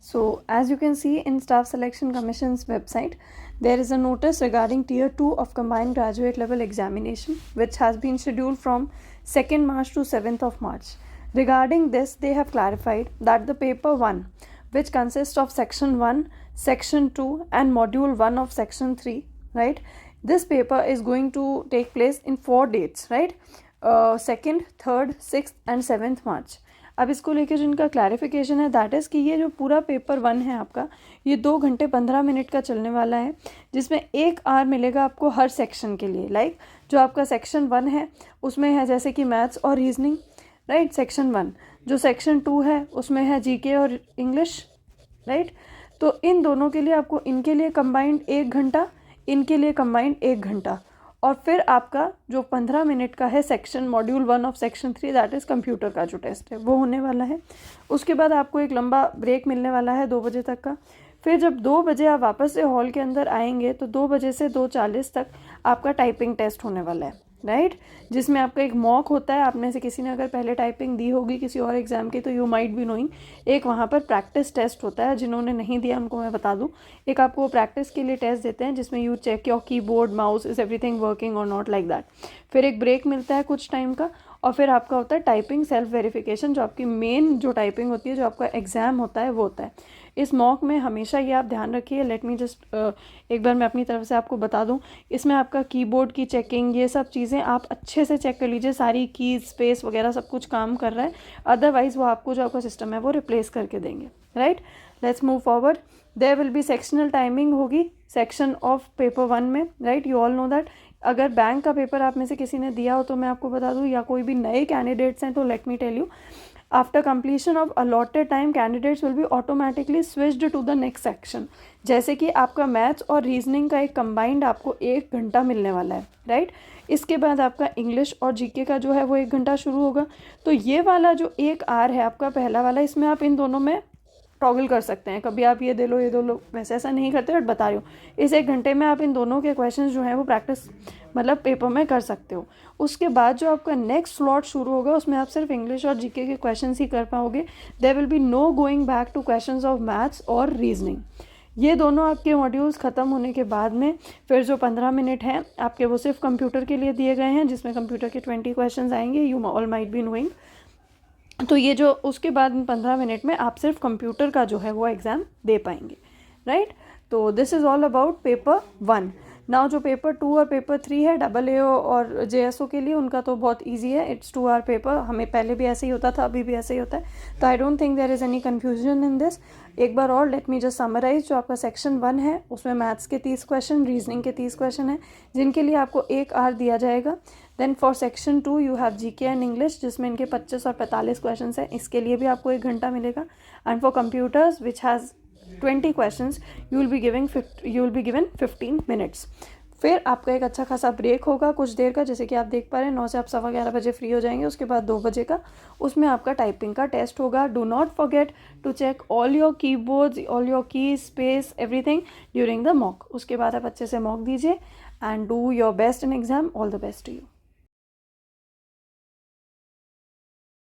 So as you can see in Staff Selection Commission's website, there is a notice regarding Tier 2 of Combined Graduate Level Examination, which has been scheduled from 2nd March to 7th of March. Regarding this, they have clarified that the paper 1, which consists of Section 1, Section 2 and Module 1 of Section 3, right? This paper is going to take place in 4 dates, right? 2nd, 3rd, 6th and 7th March. अब इसको लेकर जिनका clarification है that is कि ये जो पूरा paper 1 है आपका, ये 2 घंटे 15 मिनट का चलने वाला है, जिसमें 1 आवर मिलेगा आपको हर सेक्शन के लिए. लाइक जो आपका सेक्शन 1 है उसमें है जैसे कि मैथ्स और रीजनिंग, राइट, सेक्शन 1. जो सेक्शन 2 है उसमें है जीके और इंग्लिश, राइट. तो इन दोनों के लिए आपको इनके लिए कंबाइंड 1 घंटा, इनके लिए कंबाइंड 1 घंटा, और फिर आपका जो 15 मिनट का है section module 1 of section 3 that is computer का जो टेस्ट है वो होने वाला है. उसके बाद आपको एक लंबा ब्रेक मिलने वाला है 2 बजे तक का. फिर जब 2 बजे आप वापस से हॉल के अंदर आएंगे तो 2 बजे से 2:40 तक आपका टाइपिंग टेस्ट होने वाला है, राइट, जिसमें आपका एक मॉक होता है. आप में से किसी ने अगर पहले टाइपिंग दी होगी किसी और एग्जाम की तो यू माइट बी नोइंग, एक वहाँ पर प्रैक्टिस टेस्ट होता है. जिन्होंने नहीं दिया उनको मैं बता दूँ, एक आपको प्रैक्टिस के लिए टेस्ट देते हैं जिसमें you check your keyboard, mouse, is everything working और नॉट, लाइक दैट. फिर एक ब्रेक मिलता है कुछ टाइम का, और फिर आपका होता है टाइपिंग सेल्फ वेरिफिकेशन, जो आपकी मेन जो टाइपिंग होती है, जो आपका एग्ज़ाम होता है वो होता है. इस मॉक में हमेशा ये आप ध्यान रखिए. लेट मी जस्ट एक बार मैं अपनी तरफ से आपको बता दूं, इसमें आपका कीबोर्ड की चेकिंग, ये सब चीज़ें आप अच्छे से चेक कर लीजिए, सारी कीज, स्पेस वगैरह सब कुछ काम कर रहा है. अदरवाइज़ वो आपको जो आपका सिस्टम है वो रिप्लेस करके देंगे, right. Let's move forward. There will be sectional timing होगी सेक्शन ऑफ पेपर 1 में, right. You all know that. अगर बैंक का पेपर आप में से किसी ने दिया हो तो मैं आपको बता दूं, या कोई भी नए कैंडिडेट्स हैं तो let me tell you, after completion of allotted time candidates will be automatically switched to the next section. जैसे कि आपका मैथ्स और रीजनिंग का एक कंबाइंड आपको 1 घंटा मिलने वाला है, राइट. इसके बाद आपका इंग्लिश और जीके का जो है वो 1 घंटा शुरू होगा. तो ये वाला जो 1 आवर है आपका पहला वाला, इसमें आप इन दोनों में टॉगल कर सकते हैं. कभी आप ये दे लो ये दे लो, वैसे ऐसा नहीं करते, बट बता रही हूँ इस 1 घंटे में आप इन दोनों के क्वेश्चन जो हैं वो प्रैक्टिस मतलब पेपर में कर सकते हो. उसके बाद जो आपका नेक्स्ट स्लॉट शुरू होगा उसमें आप सिर्फ इंग्लिश और जीके के क्वेश्चन ही कर पाओगे. There will be no going back to questions of maths और रीजनिंग. ये दोनों आपके मॉड्यूल्स ख़त्म होने के बाद में फिर जो 15 मिनट हैं आपके वो सिर्फ कंप्यूटर के लिए दिए गए हैं, जिसमें कंप्यूटर के 20 क्वेश्चन आएंगे. You all might be knowing. तो ये जो उसके बाद 15 मिनट में आप सिर्फ कंप्यूटर का जो है वो एग्ज़ाम दे पाएंगे, राइट. तो this is all about paper 1. Now जो पेपर 2 और पेपर 3 है AA और JSO के लिए, उनका तो बहुत इजी है. It's 2 hour paper. हमें पहले भी ऐसे ही होता था, अभी भी ऐसे ही होता है. तो I don't think there is any confusion in this. एक बार और लेट मी जस्ट समराइज. जो आपका सेक्शन 1 है उसमें मैथ्स के 30 क्वेश्चन, रीजनिंग के 30 क्वेश्चन हैं, जिनके लिए आपको 1 आवर दिया जाएगा. Then for section 2 you have GK and English, जिसमें इनके 25 और 45 क्वेश्चन हैं, इसके लिए भी आपको 1 घंटा मिलेगा. And for computers which has 20 questions you will be given 15 minutes. फिर आपका एक अच्छा खासा ब्रेक होगा कुछ देर का, जैसे कि आप देख पा रहे हैं 9 से आप 11:15 बजे फ्री हो जाएंगे. उसके बाद 2 बजे का उसमें आपका टाइपिंग का टेस्ट होगा. Do not forget to check all your keyboards, all your keys, space, everything during the mock. उसके बाद आप अच्छे से मॉक दीजिए and do your best in exam. All the best to you.